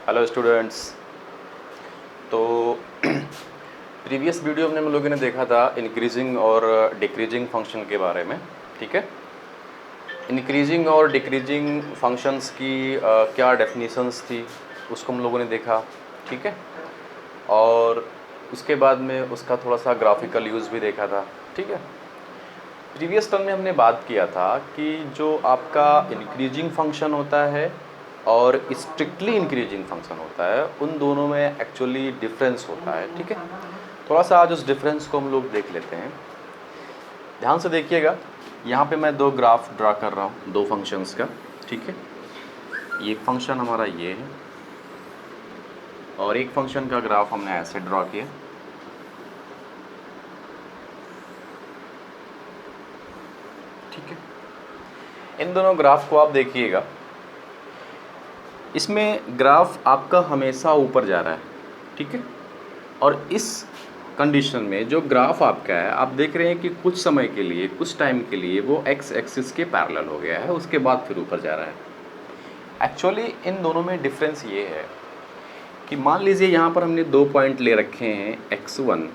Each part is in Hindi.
Hello students. तो प्रीवियस वीडियो में हम लोगों ने देखा था इंक्रीजिंग और डिक्रीजिंग फंक्शन के बारे में। ठीक है, इंक्रीजिंग और डिक्रीजिंग फंक्शंस की क्या डेफिनेशंस थी उसको हम लोगों ने देखा। ठीक है, और उसके बाद में उसका थोड़ा सा ग्राफिकल यूज़ भी देखा था। ठीक है, प्रीवियस टर्म में हमने बात किया था कि जो आपका इंक्रीजिंग फंक्शन होता है और स्ट्रिक्टली इंक्रीजिंग फंक्शन होता है, उन दोनों में एक्चुअली डिफरेंस होता है। ठीक है, थोड़ा सा आज उस डिफरेंस को हम लोग देख लेते हैं। ध्यान से देखिएगा, यहाँ पे मैं दो ग्राफ ड्रा कर रहा हूँ दो फंक्शंस का। ठीक है, ये फंक्शन हमारा ये है और एक फंक्शन का ग्राफ हमने ऐसे ड्रा किया। ठीक है, इन दोनों ग्राफ को आप देखिएगा, इसमें ग्राफ आपका हमेशा ऊपर जा रहा है। ठीक है, और इस कंडीशन में जो ग्राफ आपका है, आप देख रहे हैं कि कुछ समय के लिए, कुछ टाइम के लिए वो एक्स एक्सिस के पैरेलल हो गया है, उसके बाद फिर ऊपर जा रहा है। एक्चुअली इन दोनों में डिफरेंस ये है कि मान लीजिए यहाँ पर हमने दो पॉइंट ले रखे हैं x1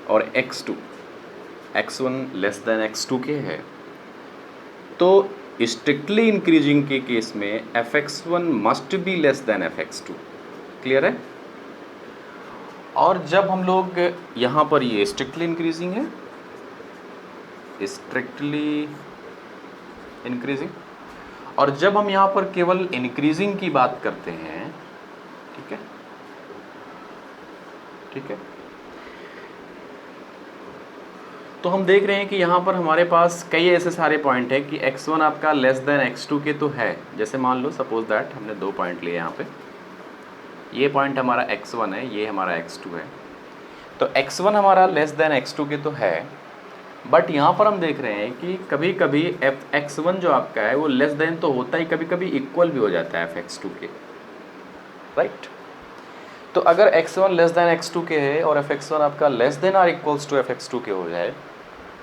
और x2, x1 less than x2 के है, तो स्ट्रिक्टली इंक्रीजिंग के केस में fx1 must be less than fx2। Clear है? और जब हम लोग यहाँ पर ये स्ट्रिक्टली इंक्रीजिंग है, स्ट्रिक्टली इंक्रीजिंग, और जब हम यहाँ पर केवल इंक्रीजिंग की बात करते हैं, ठीक है, ठीक है, तो हम देख रहे हैं कि यहाँ पर हमारे पास कई ऐसे सारे पॉइंट हैं कि x1 आपका लेस देन x2 के तो है। जैसे मान लो सपोज दैट हमने दो पॉइंट लिए यहाँ पे, ये पॉइंट हमारा x1 है, ये हमारा x2 है, तो x1 हमारा लेस देन x2 के तो है, बट यहाँ पर हम देख रहे हैं कि कभी कभी x1 जो आपका है वो लेस देन तो होता ही, कभी कभी इक्वल भी हो जाता है fx2 के, राइट। तो अगर x1 लेस देन x2 के है और fx1 आपका लेस देन और इक्वल्स टू fx2 के हो जाए,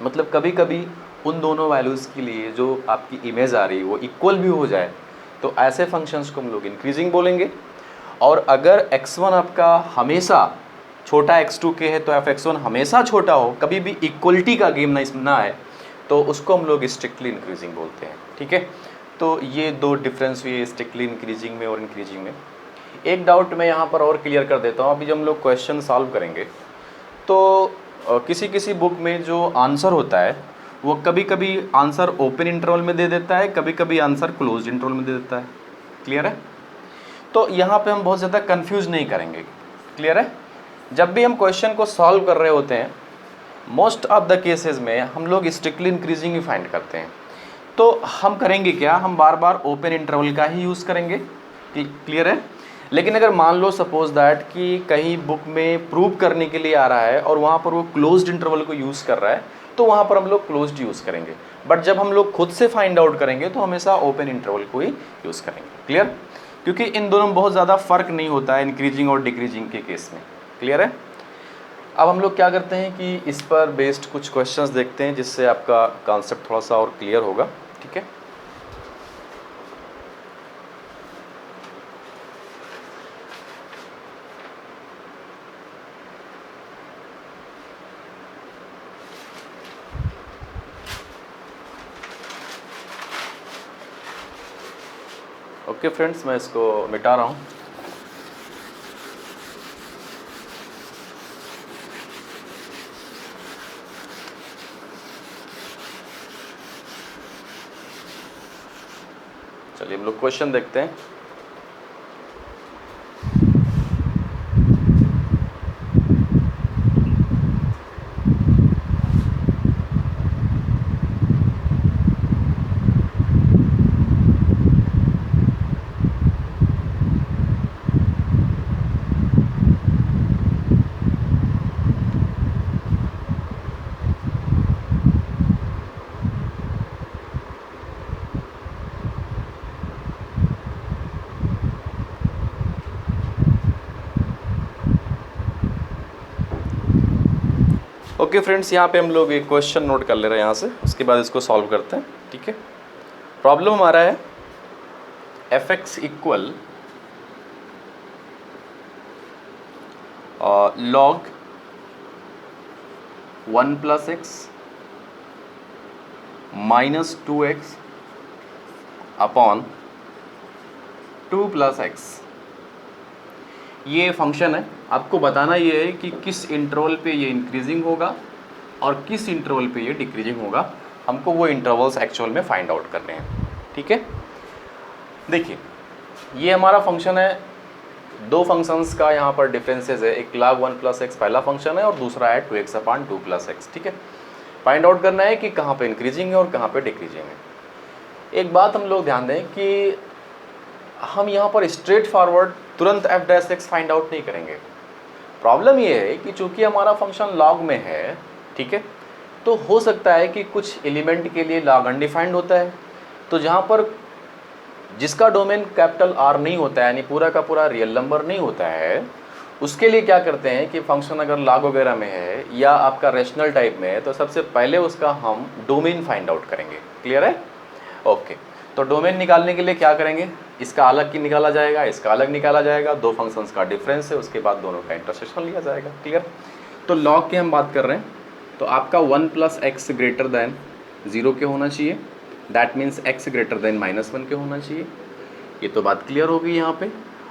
मतलब कभी कभी उन दोनों वैल्यूज़ के लिए जो आपकी इमेज आ रही है वो इक्वल भी हो जाए, तो ऐसे फंक्शंस को हम लोग इंक्रीजिंग बोलेंगे। और अगर x1 आपका हमेशा छोटा x2 के है तो fx1 हमेशा छोटा हो, कभी भी इक्वलिटी का गेम ना आए, तो उसको हम लोग स्ट्रिक्टली इंक्रीजिंग बोलते हैं। ठीक है, तो ये दो डिफरेंस हुए स्ट्रिक्टली इंक्रीजिंग में और इंक्रीजिंग में। एक डाउट मैं यहाँ पर और क्लियर कर देता हूँ। अभी जब हम लोग क्वेश्चन सॉल्व करेंगे तो किसी किसी बुक में जो आंसर होता है वो कभी कभी आंसर ओपन इंटरवल में दे देता है, कभी कभी आंसर क्लोज इंटरवल में दे देता है। क्लियर है? तो यहाँ पे हम बहुत ज़्यादा कंफ्यूज नहीं करेंगे। क्लियर है? जब भी हम क्वेश्चन को सॉल्व कर रहे होते हैं, मोस्ट ऑफ द केसेस में हम लोग स्ट्रिक्टली इंक्रीजिंग ही फाइंड करते हैं। तो हम करेंगे क्या, हम बार बार ओपन इंटरवल का ही यूज़ करेंगे। क्लियर है? लेकिन अगर मान लो सपोज दैट कि कहीं बुक में प्रूव करने के लिए आ रहा है और वहाँ पर वो क्लोज्ड इंटरवल को यूज़ कर रहा है, तो वहाँ पर हम लोग क्लोज्ड यूज़ करेंगे। बट जब हम लोग खुद से फाइंड आउट करेंगे तो हमेशा ओपन इंटरवल को ही यूज़ करेंगे। क्लियर? क्योंकि इन दोनों में बहुत ज़्यादा फ़र्क नहीं होता है इंक्रीजिंग और डिक्रीजिंग के केस में। क्लियर है? अब हम लोग क्या करते हैं कि इस पर बेस्ड कुछ क्वेश्चंस देखते हैं जिससे आपका कॉन्सेप्ट थोड़ा सा और क्लियर होगा। ठीक है, ओके फ्रेंड्स, मैं इसको मिटा रहा हूँ। चलिए हम लोग क्वेश्चन देखते हैं। ओके फ्रेंड्स, यहाँ पे हम लोग एक क्वेश्चन नोट कर ले रहे हैं यहाँ से, उसके बाद इसको सॉल्व करते हैं। ठीक है, प्रॉब्लम हमारा है fx equal log 1 plus x minus 2x upon 2 plus x. ये फंक्शन है, आपको बताना ये है कि किस इंटरवल पे ये इंक्रीजिंग होगा और किस इंटरवल पे ये डिक्रीजिंग होगा। हमको वो इंटरवल्स एक्चुअल में फाइंड आउट करने हैं। ठीक है, देखिए ये हमारा फंक्शन है, दो फंक्शंस का यहाँ पर डिफरेंसेस है, एक log 1 प्लस एक्स पहला फंक्शन है और दूसरा है 2x अपॉन 2 प्लस एक्स। ठीक है, फाइंड आउट करना है कि कहाँ पे इंक्रीजिंग है और कहाँ पे डिक्रीजिंग है। एक बात हम लोग ध्यान दें कि हम यहाँ पर स्ट्रेट फॉरवर्ड तुरंत F dash x find out नहीं करेंगे। प्रॉब्लम ये है कि चूंकि हमारा फंक्शन लॉग में है, ठीक है, तो हो सकता है कि कुछ एलिमेंट के लिए लॉग अनडिफाइंड होता है, तो जहाँ पर जिसका डोमेन कैपिटल आर नहीं होता है, यानी पूरा का पूरा रियल नंबर नहीं होता है, उसके लिए क्या करते हैं कि फंक्शन अगर लॉग वगैरह में है या आपका रेशनल टाइप में है तो सबसे पहले उसका हम डोमेन फाइंड आउट करेंगे। क्लियर है? ओके, तो डोमेन निकालने के लिए क्या करेंगे, इसका अलग की निकाला जाएगा, इसका अलग निकाला जाएगा, दो फंक्शंस का डिफरेंस है, उसके बाद दोनों का इंटरसेक्शन लिया जाएगा। क्लियर? तो लॉग की हम बात कर रहे हैं, तो आपका 1 प्लस एक्स ग्रेटर दैन 0 के होना चाहिए, that means x greater than -1 के होना चाहिए। ये तो बात क्लियर होगी यहाँ पे।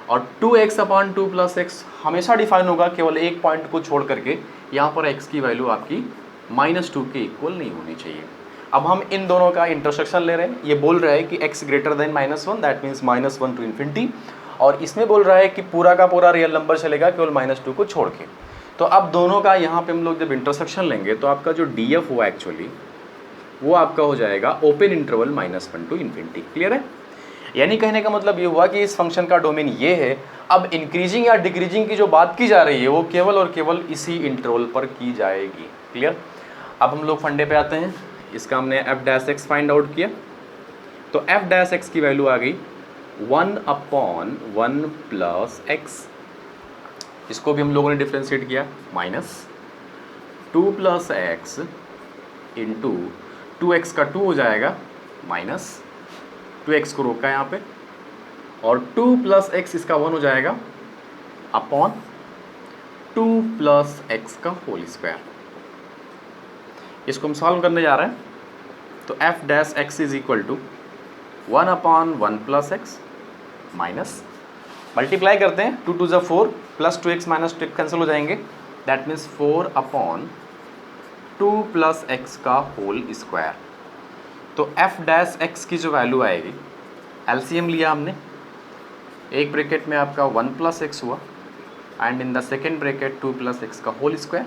और 2x अपॉन 2 प्लस एक्स हमेशा डिफाइन होगा, केवल एक पॉइंट को छोड़ करके। यहाँ पर x की वैल्यू आपकी -2 के इक्वल नहीं होनी चाहिए। अब हम इन दोनों का इंटरसेक्शन ले रहे हैं, ये बोल रहा है कि x greater than -1 that means -1 to infinity, और इसमें बोल रहा है कि पूरा का पूरा रियल नंबर चलेगा केवल -2 को छोड़ के। तो अब दोनों का यहाँ पे हम लोग जब इंटरसेक्शन लेंगे तो आपका जो df हुआ एक्चुअली वो आपका हो जाएगा open interval -1 to infinity. Clear है? यानी कहने का मतलब ये हुआ कि इस फंक्शन का डोमेन ये है। अब इंक्रीजिंग या डिक्रीजिंग की जो बात की जा रही है वो केवल और केवल इसी इंटरवल पर की जाएगी। क्लियर? अब हम लोग फंडे पे आते हैं। इसका हमने F dash x find out किया, तो एफ डैश एक्स की वैल्यू आ गई 1 अपॉन 1 प्लस एक्स। इसको भी हम लोगों ने डिफ्रेंशिएट किया, -2 प्लस एक्स इंटू 2x का 2 हो जाएगा -2x को रोका यहाँ पे, और 2 प्लस एक्स इसका 1 हो जाएगा अपॉन 2 प्लस एक्स का होल स्क्वायर। इसको हम सॉल्व करने जा रहे हैं, तो F dash x is equal to 1 upon 1 plus x minus, multiply करते हैं, 2 2 4 प्लस 2x माइनस 2 कैंसिल हो जाएंगे, that means 4 upon 2 plus x का होल स्क्वायर। तो एफ डैश एक्स की जो वैल्यू आएगी, एलसीएम लिया हमने, एक ब्रैकेट में आपका 1 प्लस एक्स हुआ and in the second bracket 2 plus x का होल स्क्वायर,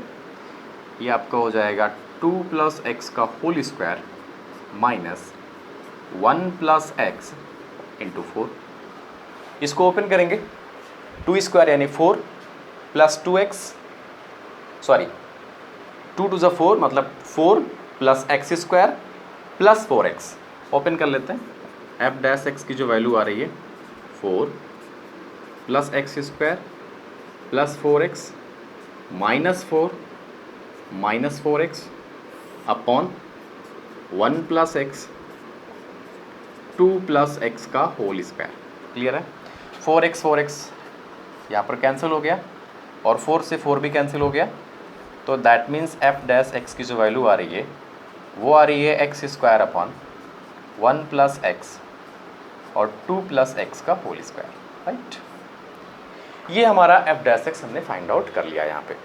ये आपका हो जाएगा 2 प्लस एक्स का whole square minus 1 plus x into 4। इसको ओपन करेंगे, 2 स्क्वायर यानी 4 प्लस 2x, सॉरी 2 2 4 मतलब 4 plus x square plus 4x। Open कर लेते हैं, एफ डैश एक्स की जो वैल्यू आ रही है 4 plus x square plus 4x minus 4x upon 1 plus x 2 plus x का होल स्क्वायर। क्लियर है? 4x यहाँ पर कैंसिल हो गया और 4 से 4 भी कैंसिल हो गया, तो that means F dash x की जो वैल्यू आ रही है वो आ रही है x square upon 1 plus x और 2 प्लस एक्स का होल स्क्वायर। राइट, ये हमारा एफ डैश एक्स हमने फाइंड आउट कर लिया यहाँ पे।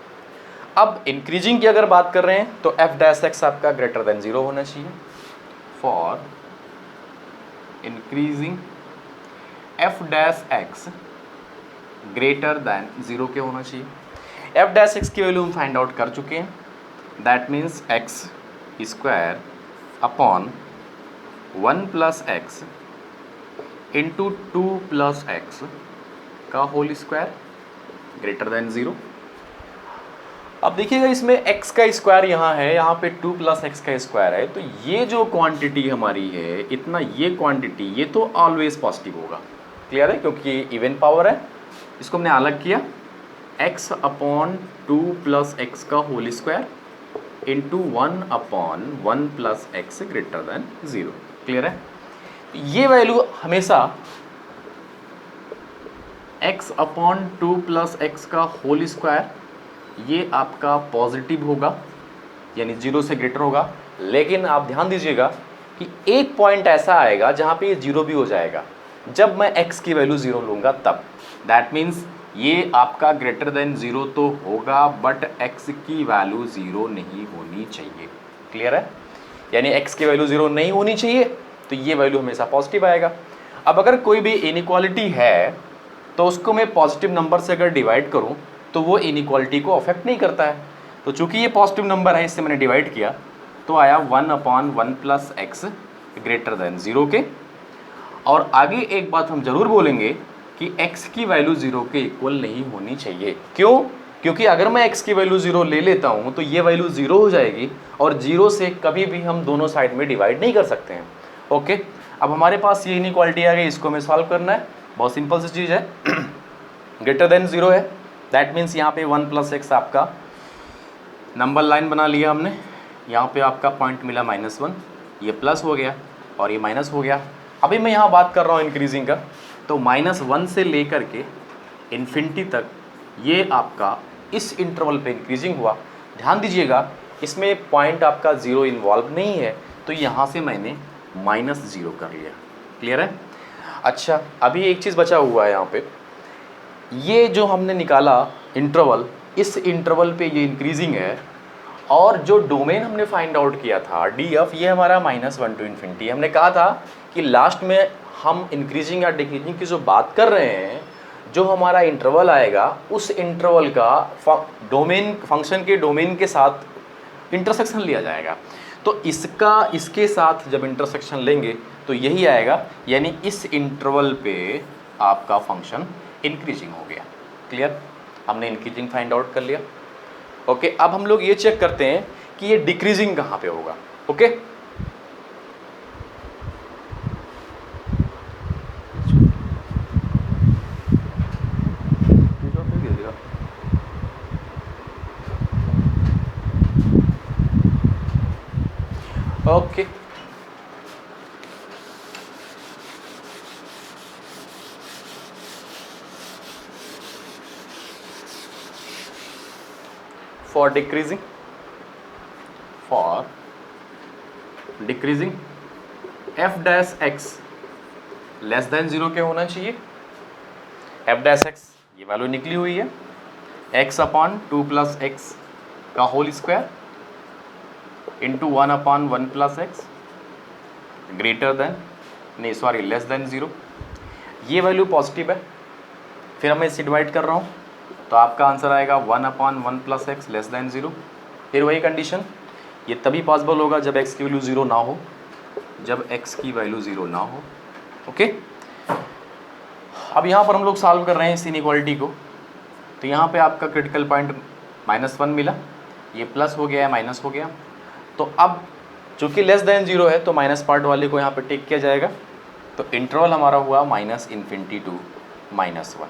अब इंक्रीजिंग की अगर बात कर रहे हैं तो एफ डैश एक्स आपका ग्रेटर देन 0 होना चाहिए। For increasing F dash x greater than 0 के होना चाहिए। एफ डैश एक्स की वैल्यू हम फाइंड आउट कर चुके हैं, that means x square upon 1 plus x into 2 plus x का होल स्क्वायर ग्रेटर देन 0। अब देखिएगा इसमें x का स्क्वायर यहाँ है, यहाँ पे 2 प्लस एक्स का स्क्वायर है, तो ये जो क्वांटिटी हमारी है इतना, ये क्वांटिटी ये तो ऑलवेज पॉजिटिव होगा। क्लियर है? क्योंकि ये इवन पावर है। इसको हमने अलग किया, x अपॉन 2 प्लस एक्स का whole square into 1 upon 1 plus x greater than 0। Clear है? ये वैल्यू हमेशा x अपॉन 2 प्लस एक्स का होल स्क्वायर ये आपका पॉजिटिव होगा, यानी 0 से ग्रेटर होगा। लेकिन आप ध्यान दीजिएगा कि एक पॉइंट ऐसा आएगा जहाँ पे ये 0 भी हो जाएगा, जब मैं x की वैल्यू 0 लूँगा तब। दैट मीन्स ये आपका ग्रेटर देन 0 तो होगा, बट x की वैल्यू 0 नहीं होनी चाहिए। क्लियर है? यानी x की वैल्यू 0 नहीं होनी चाहिए, तो ये वैल्यू हमेशा पॉजिटिव आएगा। अब अगर कोई भी इनइक्वालिटी है तो उसको मैं पॉजिटिव नंबर से अगर डिवाइड करूं तो वो इनइक्वालिटी को अफेक्ट नहीं करता है। तो चूंकि ये पॉजिटिव नंबर है, इससे मैंने डिवाइड किया तो आया 1/1 प्लस एक्स ग्रेटर देन 0 के। और आगे एक बात हम जरूर बोलेंगे कि x की वैल्यू 0 के इक्वल नहीं होनी चाहिए। क्यों? क्योंकि अगर मैं x की वैल्यू 0 ले लेता हूं तो ये वैल्यू 0 हो जाएगी, और 0 से कभी भी हम दोनों साइड में डिवाइड नहीं कर सकते हैं। ओके, अब हमारे पास ये इनइक्वालिटी आ गई, इसको हमें सॉल्व करना है। बहुत सिंपल सी चीज़ है, ग्रेटर देन 0 है, दैट मीन्स यहाँ पे 1 प्लस एक्स आपका नंबर लाइन बना लिया हमने। यहाँ पे आपका पॉइंट मिला -1, ये प्लस हो गया और ये माइनस हो गया। अभी मैं यहाँ बात कर रहा हूँ इंक्रीजिंग का, तो -1 से लेकर के इन्फिनिटी तक ये आपका इस इंटरवल पे इंक्रीजिंग हुआ। ध्यान दीजिएगा इसमें पॉइंट आपका 0 इन्वॉल्व नहीं है, तो यहाँ से मैंने -0 कर लिया। क्लियर है? अच्छा, अभी एक चीज़ बचा हुआ है यहाँ पे, ये जो हमने निकाला इंटरवल, इस इंटरवल पे ये इंक्रीजिंग है, और जो डोमेन हमने फाइंड आउट किया था DF, ये हमारा -1 टू इन्फिनिटी। हमने कहा था कि लास्ट में हम इंक्रीजिंग या डिक्रीजिंग की जो बात कर रहे हैं, जो हमारा इंटरवल आएगा उस इंटरवल का डोमेन, फंक्शन के डोमेन के साथ इंटरसेक्शन लिया जाएगा। तो इसके साथ जब इंटरसेक्शन लेंगे तो यही आएगा, यानी इस इंटरवल पे आपका फंक्शन इंक्रीजिंग हो गया। क्लियर? हमने इंक्रीजिंग फाइंड आउट कर लिया। ओके, अब हम लोग ये चेक करते हैं कि ये डिक्रीजिंग कहाँ पे होगा। Okay, okay, for decreasing f dash x less than 0 के होना चाहिए। f डैश x ये वैल्यू निकली हुई है, x/2 प्लस एक्स का whole square into 1/1 plus x greater than, नहीं सॉरी, लेस देन 0। ये वैल्यू पॉजिटिव है, फिर मैं इसे डिवाइड कर रहा हूँ तो आपका आंसर आएगा 1/1 प्लस एक्स लेस देन 0। फिर वही कंडीशन, ये तभी पॉसिबल होगा जब x की वैल्यू 0 ना हो, जब x की वैल्यू 0 ना हो। ओके, अब यहाँ पर हम लोग सॉल्व कर रहे हैं इस इनइक्वालिटी को, तो यहाँ पे आपका क्रिटिकल पॉइंट -1 मिला, ये प्लस हो गया है, माइनस हो गया। तो अब चूँकि लेस देन 0 है तो माइनस पार्ट वाले को यहाँ पे टेक किया जाएगा, तो इंटरवल हमारा हुआ -∞ टू -1।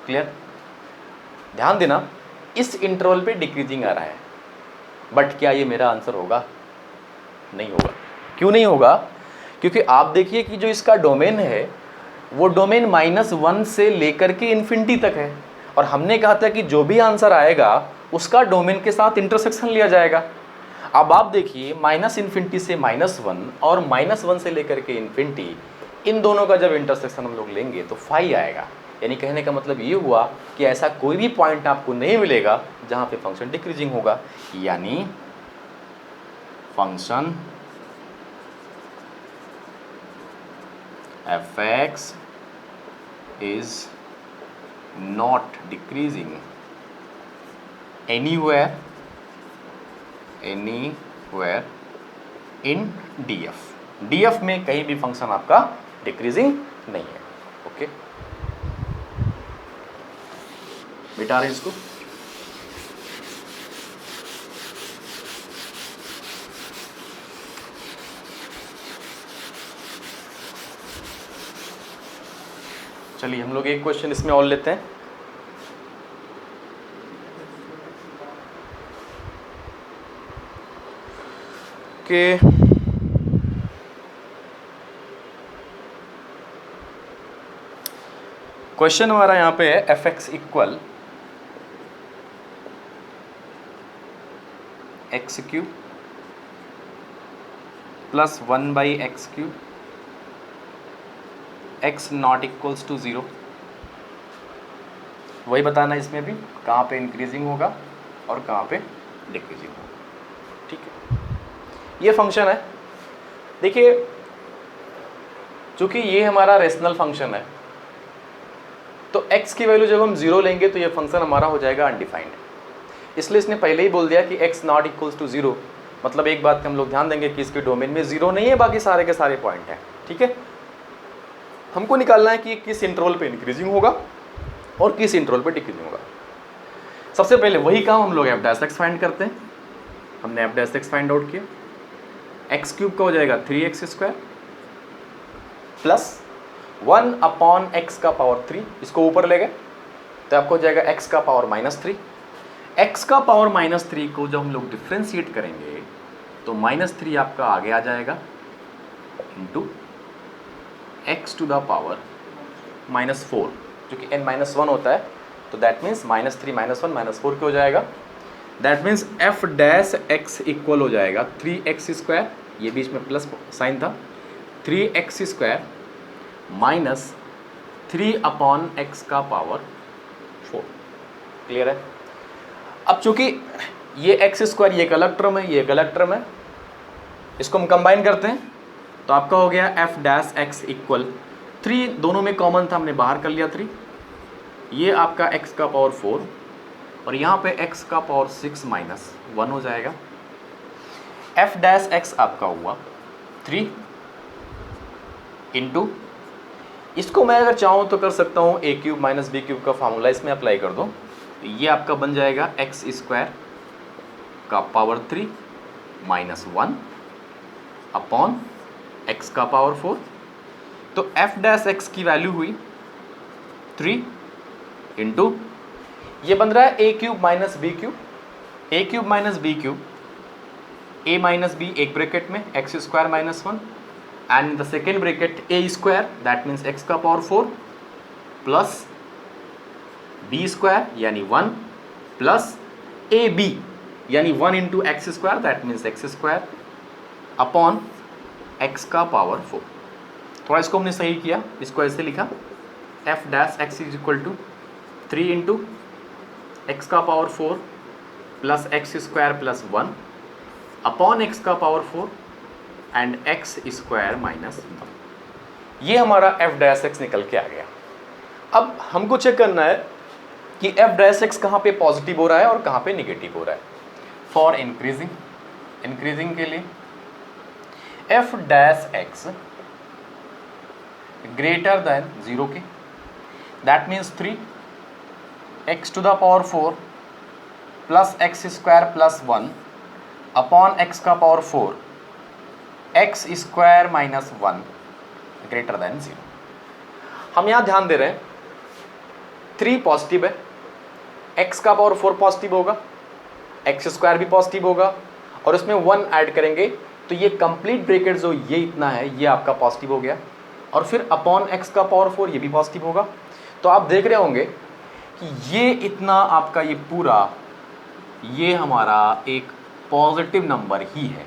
क्लियर? ध्यान देना, इस इंटरवल पे डिक्रीजिंग आ रहा है, बट क्या ये मेरा आंसर होगा? नहीं होगा। क्यों नहीं होगा? क्योंकि आप देखिए कि जो इसका डोमेन है वो डोमेन -1 से लेकर के इन्फिनिटी तक है, और हमने कहा था कि जो भी आंसर आएगा उसका डोमेन के साथ इंटरसेक्शन लिया जाएगा। अब आप देखिए -∞ से -1 और -1 से लेकर के इन्फिनिटी, इन दोनों का जब इंटरसेक्शन हम लोग लेंगे तो फाई आएगा। यानी कहने का मतलब ये हुआ कि ऐसा कोई भी पॉइंट आपको नहीं मिलेगा जहाँ पे फंक्शन डिक्रीजिंग होगा, यानी function f(x) is not decreasing anywhere in DF। DF में कहीं भी फंक्शन आपका डिक्रीजिंग नहीं है। ओके, मिटा रहे इसको। चलिए हम लोग एक क्वेश्चन इसमें और लेते हैं। कि क्वेश्चन हमारा यहाँ पे है f(x) equal x cube plus 1/x³ x not equals to 0। वही बताना इसमें भी कहाँ पे इंक्रीजिंग होगा और कहाँ पे डिक्रीजिंग होगा। ठीक है, ये फंक्शन है। देखिए चूंकि ये हमारा रेशनल फंक्शन है तो x की वैल्यू जब हम 0 लेंगे तो ये फंक्शन हमारा हो जाएगा अनडिफाइंड। इसलिए इसने पहले ही बोल दिया कि x नॉट इक्वल्स टू 0, मतलब एक बात हम लोग ध्यान देंगे कि इसके डोमेन में 0 नहीं है, बाकी सारे के सारे पॉइंट हैं। ठीक है, हमको निकालना है कि किस इंटरवल पे इंक्रीजिंग होगा और किस इंटरवल पे डिक्रीजिंग होगा। सबसे पहले वही काम हम लोग f' फाइंड करते हैं। हमने f' फाइंड आउट किया, x³ का हो जाएगा 3x² प्लस 1/x का पावर 3, इसको ऊपर ले गए तो आपको हो जाएगा x का पावर -3। x का पावर -3 को जब हम लोग डिफ्रेंशिएट करेंगे तो -3 आपका आगे आ जाएगा into x to the power -4, जो कि n-1 होता है, तो दैट मीन्स -3 -1 -4 के हो जाएगा। दैट मीन्स f' इक्वल हो जाएगा 3x², ये बीच में प्लस साइन था, 3x² माइनस 3/x का पावर 4। क्लियर है? अब चूंकि ये x² ये एक अलग टर्म है, ये एक अलग टर्म है, इसको हम कंबाइन करते हैं तो आपका हो गया f' इक्वल 3, दोनों में कॉमन था, हमने बाहर कर लिया 3, ये आपका x का पावर 4 और यहाँ पे x का पावर 6 माइनस 1 हो जाएगा। f' आपका हुआ 3 इंटू, इसको मैं अगर चाहूँ तो कर सकता हूँ a³ माइनस b³ का फार्मूला इसमें अप्लाई कर दो, तो ये आपका बन जाएगा x² का पावर 3 माइनस 1 अपॉन x का पावर 4। तो f' की वैल्यू हुई 3 इंटू, ये बन रहा है a³ minus b³, a³ minus b³, a minus b एक ब्रैकेट में x² minus 1 and in the second bracket a² that means x का पावर 4 प्लस b² यानी 1 प्लस ab यानी 1 into x² that means x² upon x का पावर 4। थोड़ा इसको हमने सही किया, इसको ऐसे लिखा f' is equal to 3 into x का power 4 plus x² plus 1 upon x का पावर 4 एंड x² माइनस 1। ये हमारा f' निकल के आ गया। अब हमको चेक करना है कि f' कहाँ पे पॉजिटिव हो रहा है और कहाँ पे निगेटिव हो रहा है। फॉर इंक्रीजिंग के लिए f' ग्रेटर देन 0 के, that means 3 x to the power 4 plus x² plus 1 upon x का power 4 x² minus 1 greater than 0। हम यहाँ ध्यान दे रहे हैं 3 पॉजिटिव है, x का पावर 4 पॉजिटिव होगा, x² भी पॉजिटिव होगा और इसमें 1 ऐड करेंगे तो ये कंप्लीट ब्रैकेट जो ये इतना है ये आपका पॉजिटिव हो गया और फिर अपॉन x का पावर 4 ये भी पॉजिटिव होगा। तो आप देख रहे होंगे कि ये इतना आपका ये पूरा ये हमारा एक पॉजिटिव नंबर ही है।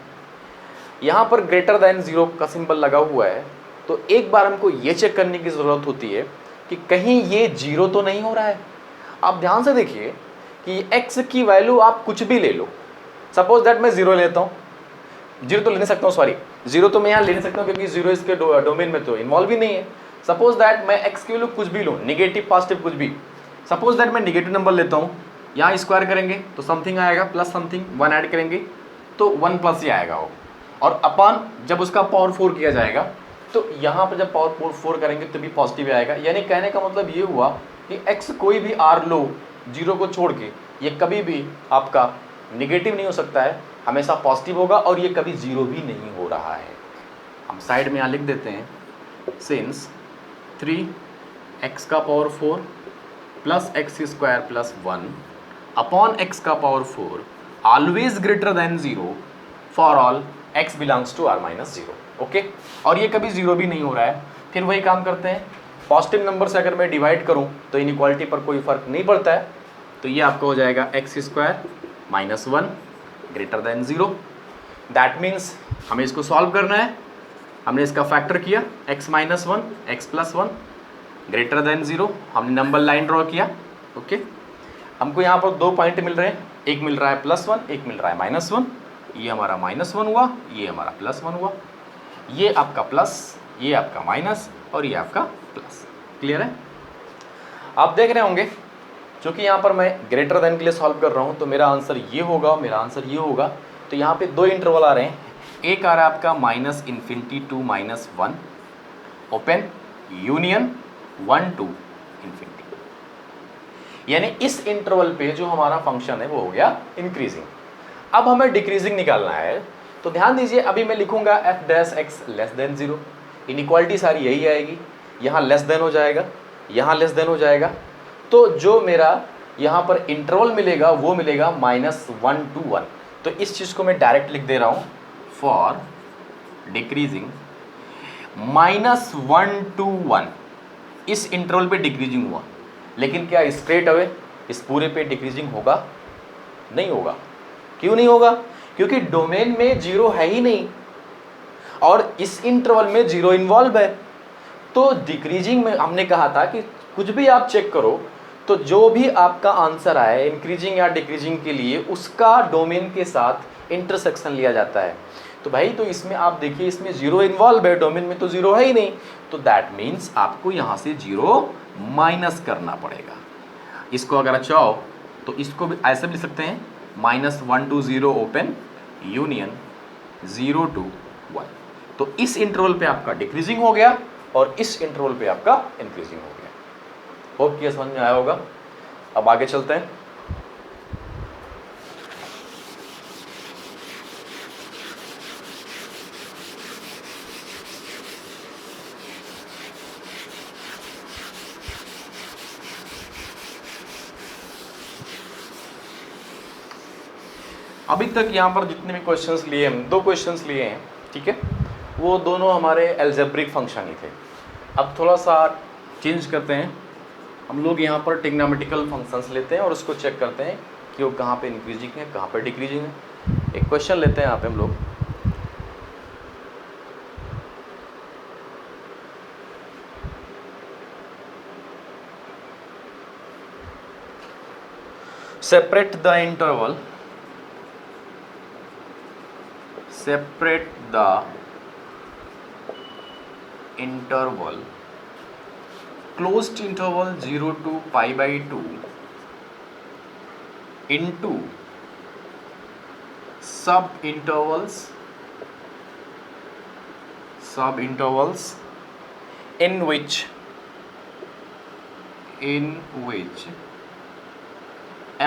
यहाँ पर ग्रेटर देन 0 का सिंबल लगा हुआ है, तो एक बार हमको ये चेक करने की ज़रूरत होती है कि कहीं ये 0 तो नहीं हो रहा है। आप ध्यान से देखिए कि x की वैल्यू आप कुछ भी ले लो, सपोज दैट मैं 0 लेता हूँ, 0 तो ले नहीं सकता हूँ, सॉरी 0 तो मैं यहाँ ले नहीं सकता हूँ क्योंकि 0 इसके डोमेन में तो इन्वॉल्व ही नहीं है। सपोज दैट मैं x की वैल्यू कुछ भी लूँ, निगेटिव पॉजिटिव कुछ भी, सपोज दैट मैं निगेटिव नंबर लेता हूँ, यहाँ स्क्वायर करेंगे तो समथिंग आएगा प्लस समथिंग, 1 ऐड करेंगे तो 1 प्लस ही आएगा वो, और अपॉन जब उसका पावर 4 किया जाएगा तो यहाँ पर जब पावर 4 करेंगे तो भी पॉजिटिव आएगा। यानी कहने का मतलब ये हुआ कि x कोई भी r लो 0 को छोड़ के, ये कभी भी आपका निगेटिव नहीं हो सकता है, हमेशा पॉजिटिव होगा और ये कभी 0 भी नहीं हो रहा है। हम साइड में यहाँ लिख देते हैं, सिंस 3x का power 4 plus x² plus 1 upon x का power 4 always greater than 0 for all x belongs to r minus 0। Okay, और ये कभी 0 भी नहीं हो रहा है। फिर वही काम करते हैं, पॉजिटिव नंबर से अगर मैं डिवाइड करूं तो इनइक्वालिटी पर कोई फर्क नहीं पड़ता है, तो ये आपका हो जाएगा x² minus 1 greater than 0। That means हमें इसको सॉल्व करना है। हमने इसका फैक्टर किया x minus 1 x plus 1 greater than 0। हमने नंबर लाइन ड्रॉ किया। ओके, हमको यहाँ पर 2 पॉइंट मिल रहे हैं, एक मिल रहा है +1, एक मिल रहा है -1। ये हमारा -1 हुआ, ये हमारा +1 हुआ, ये आपका प्लस, ये आपका माइनस और ये आपका प्लस। क्लियर है? आप देख रहे होंगे क्योंकि यहाँ पर मैं ग्रेटर देन के लिए सॉल्व कर रहा हूँ तो मेरा आंसर ये होगा, मेरा आंसर ये होगा। तो यहाँ पे 2 इंटरवल आ रहे हैं, एक आ रहा है आपका -∞ to -1 ओपन यूनियन 1 to ∞। यानी इस इंटरवल पे जो हमारा फंक्शन है वो हो गया इंक्रीजिंग। अब हमें डिक्रीजिंग निकालना है, तो ध्यान दीजिए अभी मैं लिखूंगा f dash x less than 0। Inequality सारी यही आएगी, यहाँ लेस देन हो जाएगा, यहाँ लेस देन हो जाएगा। तो जो मेरा यहाँ पर इंटरवल मिलेगा वो मिलेगा -1 to 1। तो इस चीज़ को मैं डायरेक्ट लिख दे रहा हूँ, फॉर डिक्रीजिंग -1 to 1 इस इंटरवल पे डिक्रीजिंग हुआ। लेकिन क्या स्ट्रेट अवे इस पूरे पे डिक्रीजिंग होगा? नहीं होगा। क्यों नहीं होगा? क्योंकि डोमेन में 0 है ही नहीं और इस इंटरवल में 0 इन्वॉल्व है। तो डिक्रीजिंग में हमने कहा था कि कुछ भी आप चेक करो तो जो भी आपका आंसर आए इंक्रीजिंग या डिक्रीजिंग के लिए उसका डोमेन के साथ इंटरसेक्शन लिया जाता है। तो भाई तो इसमें आप देखिए इसमें 0 इन्वॉल्व है, डोमेन में तो 0 है ही नहीं। तो दैट मीन्स आपको यहाँ से 0 माइनस करना पड़ेगा। इसको अगर आप चाहो तो इसको भी ऐसे भी लिख सकते हैं, -1 to 0 ओपन यूनियन 0 to 1। तो इस इंटरवल पे आपका डिक्रीजिंग हो गया और इस इंटरवल पे आपका इंक्रीजिंग हो गया। होप ये समझ में आया होगा। अब आगे चलते हैं। अभी तक यहाँ पर जितने भी क्वेश्चंस लिए हम 2 क्वेश्चंस लिए हैं, ठीक है, वो दोनों हमारे एल्जेब्रिक फंक्शन ही थे। अब थोड़ा सा चेंज करते हैं, हम लोग यहाँ पर ट्रिग्नोमेट्रिकल फंक्शंस लेते हैं और उसको चेक करते हैं कि वो कहाँ पे इंक्रीजिंग है कहाँ पे डिक्रीजिंग है। एक क्वेश्चन लेते हैं यहाँ पे हम लोग, separate the interval, separate the interval closed interval 0 to π/2 into sub intervals in which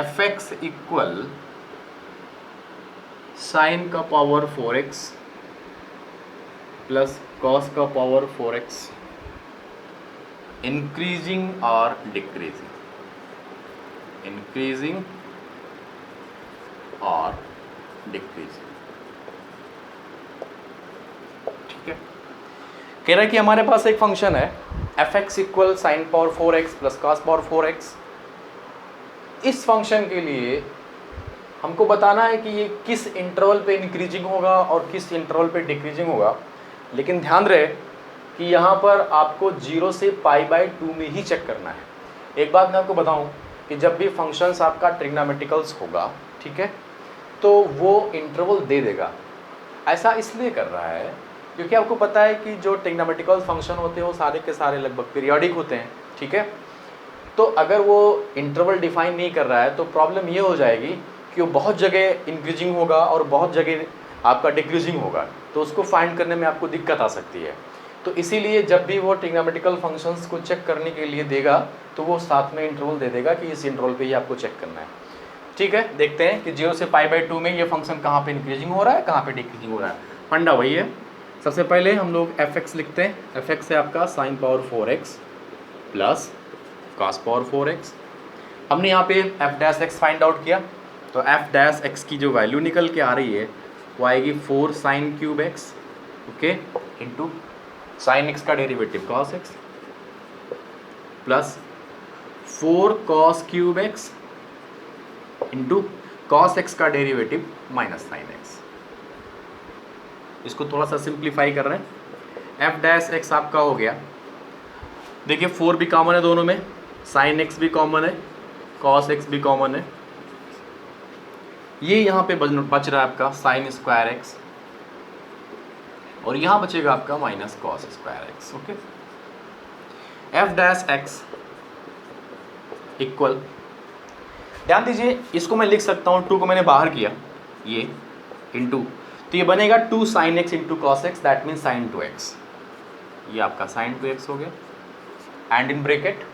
fx equal sine का पावर 4x प्लस कॉस का पावर 4x इंक्रीजिंग और डिक्रीजिंग, इंक्रीजिंग और डिक्रीजिंग। ठीक है, कह रहा है कि हमारे पास एक फंक्शन है fx equal sine power 4x plus cos power 4x। इस फंक्शन के लिए हमको बताना है कि ये किस इंटरवल पे इंक्रीजिंग होगा और किस इंटरवल पे डिक्रीजिंग होगा। लेकिन ध्यान रहे कि यहाँ पर आपको 0 से π/2 में ही चेक करना है। एक बात मैं आपको बताऊं कि जब भी फंक्शंस आपका ट्रिग्नोमेट्रिकल्स होगा, ठीक है, तो वो इंटरवल दे देगा। ऐसा इसलिए कर रहा है क्योंकि आपको पता है कि जो ट्रिग्नोमेट्रिकल फंक्शन होते हैं वो सारे के सारे लगभग पीरियोडिक होते हैं। ठीक है, तो अगर वो इंटरवल डिफाइन नहीं कर रहा है तो प्रॉब्लम ये हो जाएगी कि वो बहुत जगह इंक्रीजिंग होगा और बहुत जगह आपका डिक्रीजिंग होगा, तो उसको फाइंड करने में आपको दिक्कत आ सकती है। तो इसीलिए जब भी वो ट्रिग्नोमेट्रिकल फंक्शंस को चेक करने के लिए देगा तो वो साथ में इंटरवल दे देगा कि इस इंटरवल पे ही आपको चेक करना है। ठीक है, देखते हैं कि 0 से π/2 में ये फंक्शन कहाँ पे इंक्रीजिंग हो रहा है, कहाँ पे डिक्रीजिंग हो रहा है। फंडा वही है। सबसे पहले हम लोग fx लिखते हैं। fx है आपका sine power 4x plus cos power 4x। हमने यहाँ पे f dash x find out किया, तो f डैश x की जो वैल्यू निकल के आ रही है वो आएगी 4 sine cube x, okay, into sine x का derivative cos x plus 4 cos cube x into cos x का डेरिवेटिव माइनस साइन x। इसको थोड़ा सा सिंप्लीफाई कर रहे हैं। एफ डैश एक्स आपका हो गया, देखिए 4 भी कॉमन है दोनों में, साइन x भी कॉमन है, cos x भी कॉमन है, ये यहाँ पे बच रहा है आपका साइन स्क्वायर एक्स, और यहाँ बचेगा आपका minus cos square x. Okay, F dash x equal, ध्यान दीजिए इसको मैं लिख सकता हूँ, 2 को मैंने बाहर किया ये इंटू, तो ये बनेगा 2 sine x into cos x, that mean sine 2x। ये आपका साइन 2x हो गया, and in bracket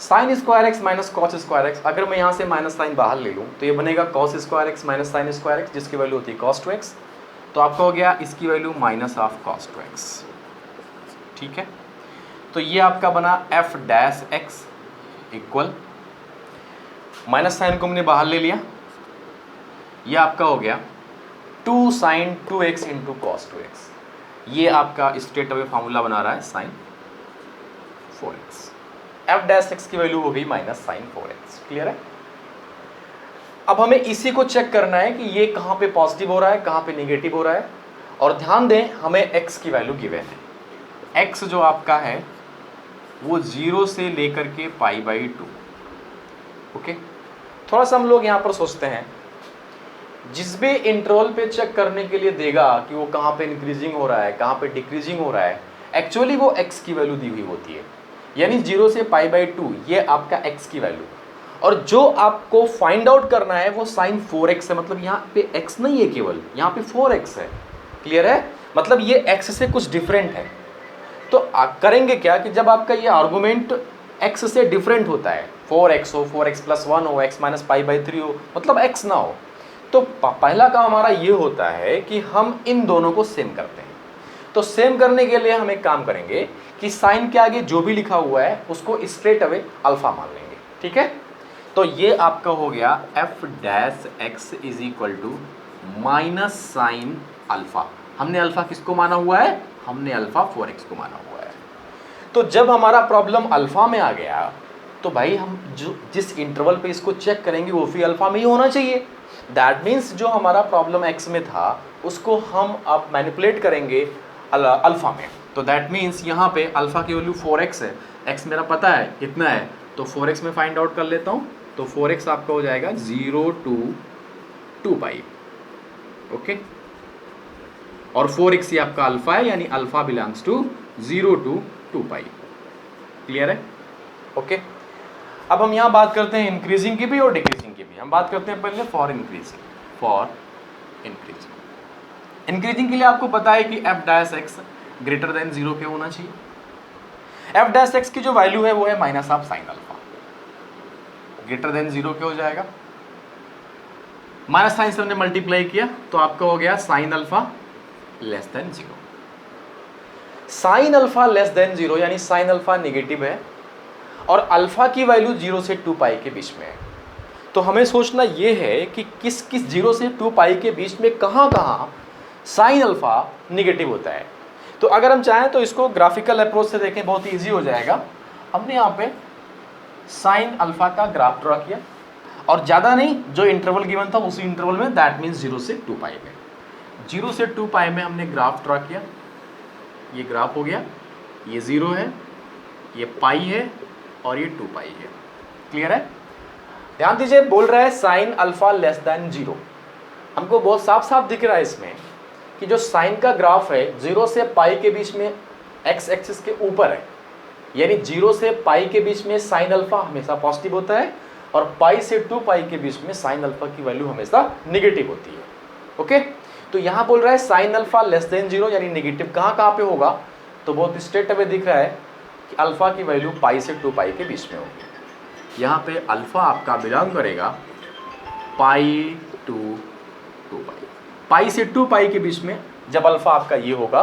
sine square x minus cos square x. अगर मैं यहाँ से माइनस साइन बाहर ले लूँ तो ये बनेगा cos square x minus sine square x, जिसकी वैल्यू होती है कॉस 2x, तो आपका हो गया इसकी value minus of cos 2x। ठीक है, तो ये आपका बना f dash x equal, minus sine को हमने बाहर ले लिया, ये आपका हो गया 2 sign 2x into cos 2x। ये आपका स्ट्रेट अवे फार्मूला बना रहा है sine 4x। F dash x की वैल्यू हो गई माइनस साइन 4x। क्लियर है? अब हमें इसी को चेक करना है कि ये कहाँ पे पॉजिटिव हो रहा है, कहाँ पे नेगेटिव हो रहा है। और ध्यान दें हमें x की वैल्यू गिवन है, x जो आपका है वो 0 से लेकर के π/2। ओके, थोड़ा सा हम लोग यहाँ पर सोचते हैं, जिस भी इंटरवल पे चेक करने के लिए देगा कि वो कहाँ पे इंक्रीजिंग हो रहा है, कहाँ पे डिक्रीजिंग हो रहा है, एक्चुअली वो x की वैल्यू दी हुई होती है, यानी 0 से π/2 ये आपका x की वैल्यू। और जो आपको फाइंड आउट करना है वो साइन 4x है, मतलब यहाँ पे x नहीं है केवल, यहाँ पे 4x है। क्लियर है? मतलब ये x से कुछ डिफरेंट है। तो करेंगे क्या कि जब आपका ये आर्गुमेंट x से डिफरेंट होता है, 4x हो, 4x+1 हो, x माइनस π/3 हो, मतलब x ना हो, तो पहला काम हमारा ये होता है कि हम इन दोनों को सेम करते हैं। तो सेम करने के लिए हम एक काम करेंगे कि साइन के आगे जो भी लिखा हुआ है उसको स्ट्रेट अवे अल्फा मान लेंगे। ठीक है, तो ये आपका हो गया f dash x is equal to minus sine alpha. हमने अल्फा किसको माना हुआ है? हमने अल्फा 4x को माना हुआ है। तो जब हमारा प्रॉब्लम अल्फा में आ गया तो भाई हम जिस इंटरवल पे इसको चेक करेंगे वो भी अल्फा में ही होना चाहिए। दैट मीन्स जो हमारा प्रॉब्लम x में था उसको हम अब मैनिपुलेट करेंगे अल्फा में। तो दैट मीन्स यहाँ पे अल्फा की वैल्यू 4x है, x मेरा पता है कितना है, तो 4x में फाइंड आउट कर लेता हूँ। तो 4x आपका हो जाएगा 0 to 2π। ओके, और 4x ये आपका अल्फा है, यानी alpha belongs to 0 to 2π। Clear है? ओके, अब हम यहाँ बात करते हैं इंक्रीजिंग की भी और डिक्रीजिंग की भी। हम बात करते हैं पहले फॉर इंक्रीजिंग। इंक्रीजिंग के लिए आपको पता है कि f dash x greater than 0 के होना चाहिए। एफ डैश एक्स की जो वैल्यू है वो है minus of sine alpha, greater than 0 के हो जाएगा। माइनस साइन से हमने मल्टीप्लाई किया तो आपका हो गया sine alpha less than 0। Sine alpha less than 0 यानी साइन अल्फा नेगेटिव है और अल्फा की वैल्यू 0 से 2π के बीच में है। तो हमें सोचना ये है कि किस 0 से 2π के बीच में कहाँ साइन अल्फा निगेटिव होता है। तो अगर हम चाहें तो इसको ग्राफिकल अप्रोच से देखें, बहुत ईजी हो जाएगा। हमने यहाँ पे साइन अल्फा का ग्राफ ड्रॉ किया और ज़्यादा नहीं, जो इंटरवल गिवन था उसी इंटरवल में, दैट मीन्स 0 से 2π में। 0 से 2π में हमने ग्राफ ड्रॉ किया, ये ग्राफ हो गया, ये 0 है, ये पाई है और ये 2π है। क्लियर है? ध्यान दीजिए, बोल रहा है साइन अल्फा लेस देन 0। हमको बहुत साफ साफ दिख रहा है इसमें कि जो साइन का ग्राफ है 0 से π के बीच में x एक्सिस के ऊपर है, यानी 0 से π के बीच में साइन अल्फा हमेशा पॉजिटिव होता है और π से 2π के बीच में साइन अल्फा की वैल्यू हमेशा निगेटिव होती है। ओके, तो यहाँ बोल रहा है साइन अल्फा लेस देन 0 यानी निगेटिव कहाँ पे होगा, तो बहुत स्ट्रेट अवे दिख रहा है कि अल्फा की वैल्यू π से 2π के बीच में होगी। यहाँ पे अल्फा आपका बिलोंग करेगा π to 2π। π से 2π के बीच में जब अल्फा आपका ये होगा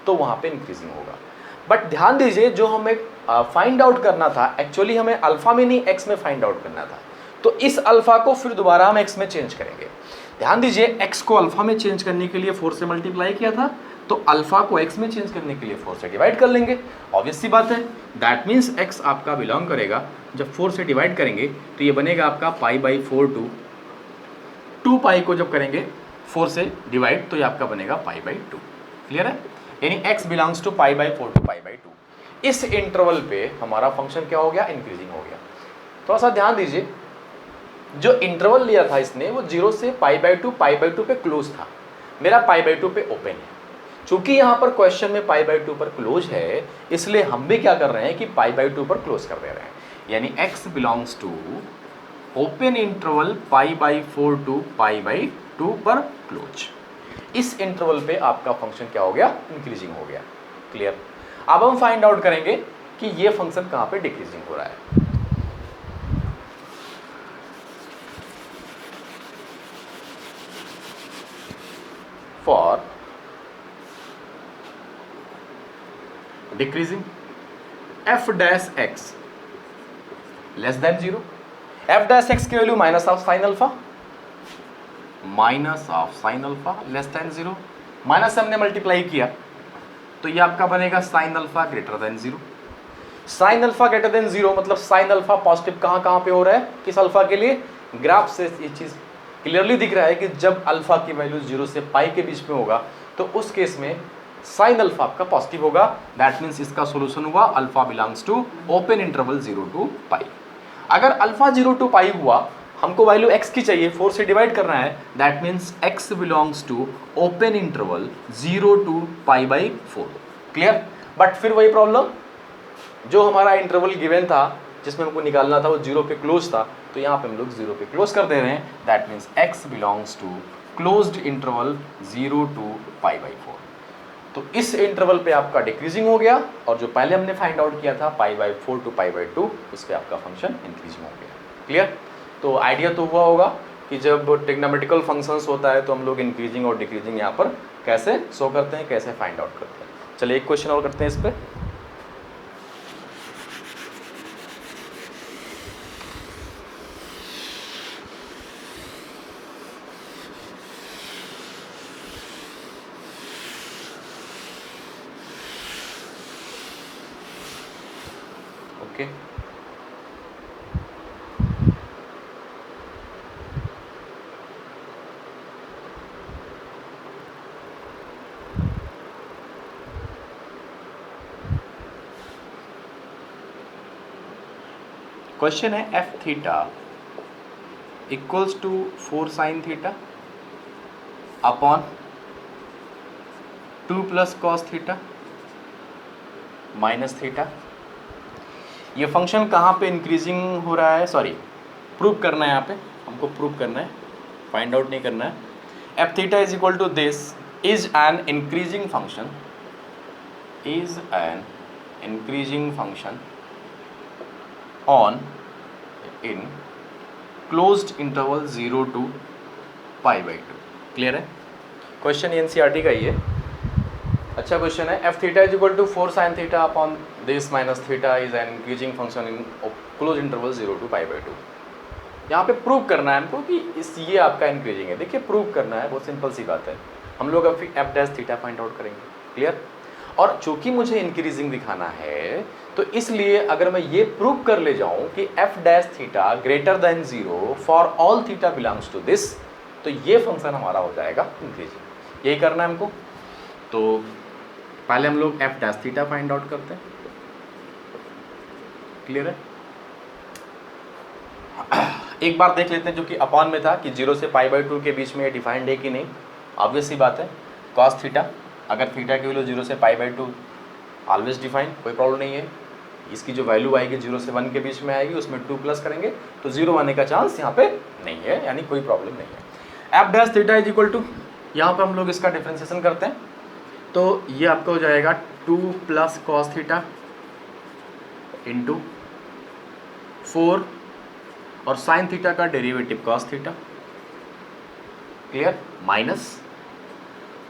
तो वहाँ पे इंक्रीजिंग होगा। बट ध्यान दीजिए, जो हमें फाइंड आउट करना था एक्चुअली हमें अल्फा में नहीं x में फाइंड आउट करना था। तो इस अल्फा को फिर दोबारा हम x में चेंज करेंगे। ध्यान दीजिए, x को अल्फा में चेंज करने के लिए 4 से मल्टीप्लाई किया था, तो अल्फा को x में चेंज करने के लिए 4 से डिवाइड कर लेंगे। ऑब्वियस सी बात है, दैट मीन्स x आपका बिलोंग करेगा, जब 4 से डिवाइड करेंगे तो ये बनेगा आपका π/4 to 2 पाई को जब करेंगे 4 से डिवाइड तो ये आपका बनेगा पाई बाई 2। क्लियर है? यानी x belongs to pi by 4 to pi by 2। इस इंटरवल पे हमारा फंक्शन क्या हो गया? इंक्रीजिंग हो गया। थोड़ा सा ध्यान दीजिए, जो इंटरवल लिया था इसने वो 0 से पाई बाई 2 पे क्लोज था, मेरा पाई बाई 2 पे ओपन है। चूंकि यहाँ पर क्वेश्चन में पाई बाई 2 पर क्लोज है, इसलिए हम भी क्या कर रहे हैं कि पाई बाई 2 पर क्लोज कर दे रहे हैं। यानी x belongs to open interval pi by 4 to pi by 2 पर क्लोज। इस इंटरवल पे आपका फंक्शन क्या हो गया? इंक्रीजिंग हो गया। क्लियर? अब हम फाइंड आउट करेंगे कि ये फंक्शन कहां पे डिक्रीजिंग हो रहा है। For decreasing f dash x less than 0, f dash x की value minus of sine alpha, minus of sine alpha less than 0, minus से हमने मल्टीप्लाई किया तो ये आपका बनेगा sine alpha greater than 0। Sine alpha greater than 0 मतलब साइन अल्फा पॉजिटिव कहां कहां पे हो रहा है? किस अल्फा के लिए? ग्राफ से ये चीज क्लियरली दिख रहा है कि जब अल्फा की वैल्यू 0 से पाई के बीच में होगा तो उस केस में साइन अल्फा आपका पॉजिटिव होगा। दैट मीन्स इसका सोल्यूशन हुआ alpha belongs to open interval 0 to pi. अगर अल्फा 0 टू पाई हुआ, हमको वैल्यू x की चाहिए, 4 से डिवाइड करना है, that means x belongs to open interval 0 to pi by 4। Clear? But फिर वही प्रॉब्लम, जो हमारा इंटरवल गिवन था जिसमें हमको निकालना था वो 0 पे क्लोज था, तो यहाँ पे हम लोग 0 पे क्लोज कर दे रहे हैं। That means x belongs to closed interval 0 to pi by 4। तो इस इंटरवल पे आपका डिक्रीजिंग हो गया, और जो पहले हमने फाइंड आउट किया था pi by 4 to pi by 2, उस पर आपका फंक्शन इंक्रीजिंग हो गया। क्लियर? तो आइडिया तो हुआ होगा कि जब ट्रिग्नोमेट्रिकल फंक्शंस होता है तो हम लोग इंक्रीजिंग और डिक्रीजिंग यहाँ पर कैसे शो करते हैं, कैसे फाइंड आउट करते हैं। चलिए एक क्वेश्चन और करते हैं इस पर। ओके, क्वेश्चन है f theta equals to 4 sine theta upon 2 plus cos theta minus theta. ये फंक्शन कहाँ पे इंक्रीजिंग हो रहा है? सॉरी, प्रूव करना है, यहाँ पे हमको प्रूव करना है, फाइंड आउट नहीं करना है। F theta is equal to this is an increasing function, is an increasing function on in closed interval 0 to pi by 2। Clear है? क्वेश्चन एनसीईआरटी का ही है, अच्छा क्वेश्चन है। F theta is equal to 4 sine theta upon this minus theta is an increasing function in close interval 0 to pi by 2। यहाँ पे प्रूव करना है हमको कि ये आपका इंक्रीजिंग है। देखिए प्रूव करना है, बहुत सिंपल सी बात है। हम लोग अब F dash theta find out करेंगे। क्लियर? और चूंकि मुझे इंक्रीजिंग दिखाना है तो इसलिए अगर मैं ये प्रूव कर ले जाऊं कि f dash theta greater than 0 for all theta belongs to this, तो ये फंक्शन हमारा हो जाएगा इंक्रीजिंग। यही करना है हमको। तो पहले हम लोग F dash theta find out करते हैं। क्लियर है? एक बार देख लेते हैं, जो कि अपॉन में था कि 0 से पाई बाई 2 के बीच में ये डिफाइंड है कि नहीं। ऑब्वियस सी बात है, कॉस थीटा, अगर थीटा की वैल्यू 0 से पाई बाई 2 ऑलवेज डिफाइंड, कोई प्रॉब्लम नहीं है। इसकी जो वैल्यू आएगी 0 से 1 के बीच में आएगी, उसमें 2 प्लस करेंगे तो 0 आने का चांस यहाँ पे नहीं है, यानी कोई प्रॉब्लम नहीं है। F dash theta is equal to, यहाँ पर हम लोग इसका डिफ्रेंसिएशन करते हैं तो ये आपका हो जाएगा 2 प्लस कॉस थीटा इंटू 4 और साइन थीटा का derivative cos theta. Clear? Minus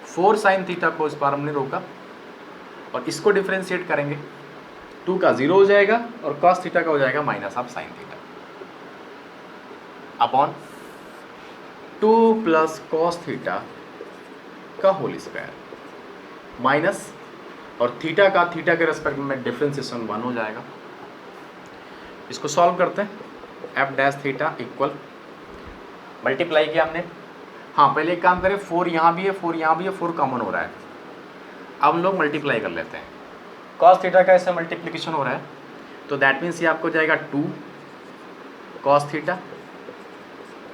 4 sine theta को इस बार हमने रोका और इसको डिफ्रेंशिएट करेंगे, 2 का 0 हो जाएगा और कॉस थीटा का हो जाएगा minus of sine theta upon 2 plus cos theta का होल स्क्वायर माइनस, और थीटा के रेस्पेक्ट में डिफ्रेंसिएशन 1 हो जाएगा। इसको सॉल्व करते हैं। F dash theta equal, multiply किया हमने हाँ पहले एक काम करें, 4 यहाँ भी है, 4 यहाँ भी है, 4 कॉमन हो रहा है। अब हम लोग मल्टीप्लाई कर लेते हैं। कॉस थीटा का ऐसे मल्टीप्लिकेशन हो रहा है, तो दैट मीन्स ये आपको जाएगा 2 cos theta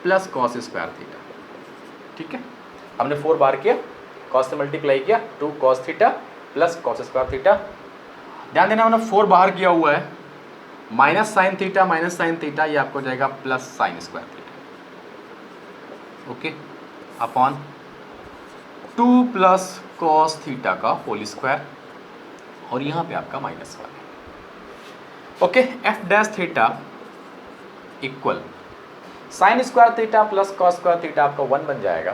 plus cos square theta. ठीक है, हमने 4 बार किया, कॉस से मल्टीप्लाई किया, 2 cos theta plus cos square theta. ध्यान देना हमने 4 बाहर किया हुआ है, माइनस साइन थीटा, ये आपको जाएगा plus sine square theta. Okay, upon 2 plus cos theta का होल स्क्वायर, और यहाँ पे आपका माइनस 1 है। Okay, F dash theta equal sine square theta plus cos square theta आपका 1 बन जाएगा।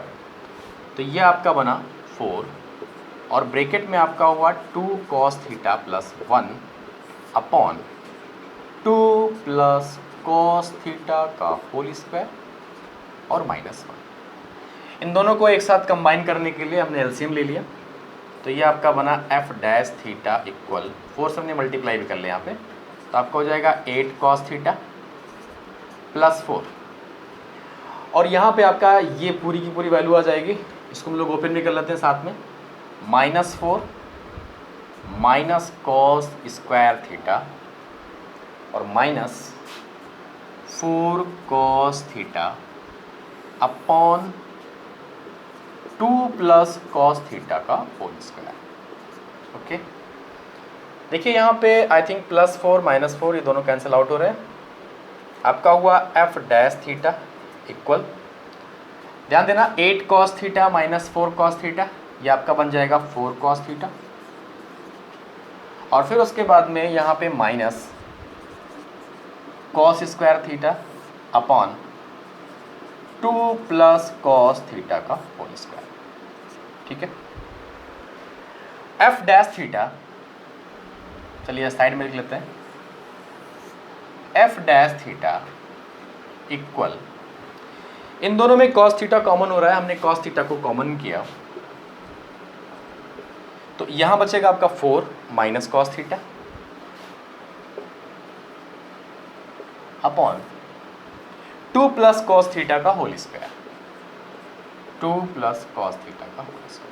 तो ये आपका बना 4, और ब्रैकेट में आपका हुआ 2 cos theta plus 1 upon 2 plus cos theta का होल स्क्वायर और माइनस 1। इन दोनों को एक साथ कंबाइन करने के लिए हमने एलसीएम ले लिया, तो ये आपका बना एफ डैश थीटा इक्वल 4 से हमने मल्टीप्लाई भी कर लिया यहाँ पे, तो आपका हो जाएगा 8 कॉस थीटा प्लस 4, और यहाँ पे आपका ये पूरी की पूरी वैल्यू आ जाएगी। इसको हम लोग ओपन भी कर लेते हैं साथ में, -4 माइनस कॉस स्क्वायर थीटा और minus 4 cos theta upon 2 plus cos theta का होल स्क्वायर। ओके, देखिए यहाँ पे आई थिंक +4 -4 ये दोनों कैंसिल आउट हो रहे हैं। आपका हुआ एफ डैश थीटा इक्वल, ध्यान देना 8 cos theta minus 4 cos theta, ये आपका बन जाएगा 4 कॉस थीटा, और फिर उसके बाद में यहाँ पे minus cos square theta upon 2 plus cos theta का होल स्क्वायर। ठीक है, एफ डैश थीटा, चलिए साइड में लिख लेते हैं, एफ डैश थीटा इक्वल, इन दोनों में कॉस थीटा कॉमन हो रहा है, हमने कॉस थीटा को कॉमन किया, तो यहां बचेगा आपका 4 minus cos theta upon 2 plus cos theta का whole square, 2 plus cos theta का होल स्क्वायर।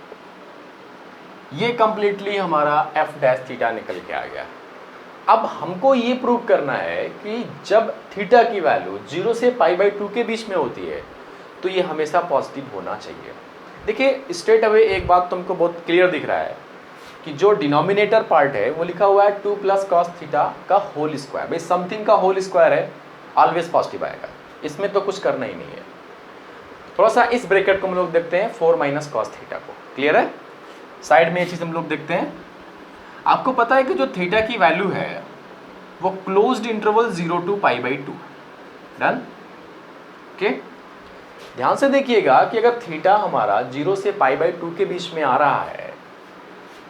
ये कंप्लीटली हमारा एफ डैश थीटा निकल के आ गया। अब हमको ये प्रूव करना है कि जब थीटा की वैल्यू 0 से π/2 के बीच में होती है तो ये हमेशा पॉजिटिव होना चाहिए। देखिए स्ट्रेट अवे एक बात तुमको बहुत क्लियर दिख रहा है कि जो डिनोमिनेटर पार्ट है वो लिखा हुआ है 2 प्लस कॉस थीटा का होल स्क्वायर, भाई समथिंग का होल स्क्वायर है, ऑलवेज पॉजिटिव आएगा, इसमें तो कुछ करना ही नहीं है। थोड़ा सा इस ब्रैकेट को हम लोग देखते हैं 4 माइनस कॉस थीटा को, क्लियर है? साइड में ये चीज़ हम लोग देखते हैं। आपको पता है कि जो थीटा की वैल्यू है वो closed interval 0 to π/2, done? Okay, ध्यान से देखिएगा कि अगर थीटा हमारा 0 से π/2 के बीच में आ रहा है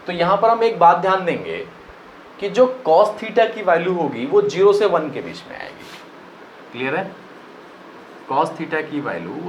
तो यहाँ पर हम एक बात ध्यान देंगे कि जो cos थीटा की वैल्यू होगी वो 0 से 1 के बीच में आएगी, क्लियर है? cos थीटा की वैल्यू